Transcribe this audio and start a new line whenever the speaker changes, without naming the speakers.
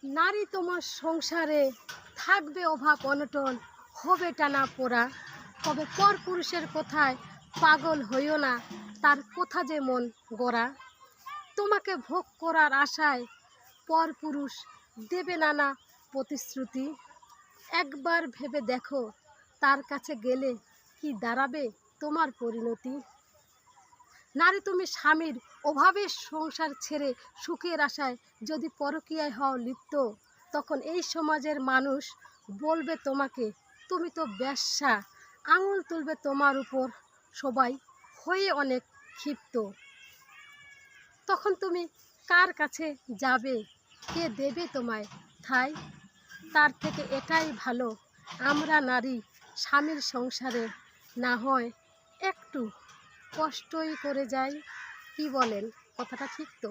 নারী তোমার সংসারে থাকবে অভাব অনটন, হবে টানা পোড়া। তবে পর পুরুষের কথায় পাগল হইও না, তার কথা যে মন গড়া। তোমাকে ভোগ করার আশায় পর পুরুষ দেবে নানা প্রতিশ্রুতি। একবার ভেবে দেখো, তার কাছে গেলে কি দাঁড়াবে তোমার পরিণতি। নারী তুমি স্বামীর অভাবে সংসার ছেড়ে সুখের আশায় যদি পরকীয়ায় হও লিপ্ত, তখন এই সমাজের মানুষ বলবে তোমাকে তুমি তো বেশ্যা। আঙুল তুলবে তোমার উপর সবাই, হয়ে অনেক ক্ষিপ্ত। তখন তুমি কার কাছে যাবে, কে দেবে তোমায় ঠাঁই। তার থেকে এটাই ভালো, আমরা নারী স্বামীর সংসারে না হয় একটু কষ্টই করে যাই। কি বলেন, কথাটা ঠিক তো?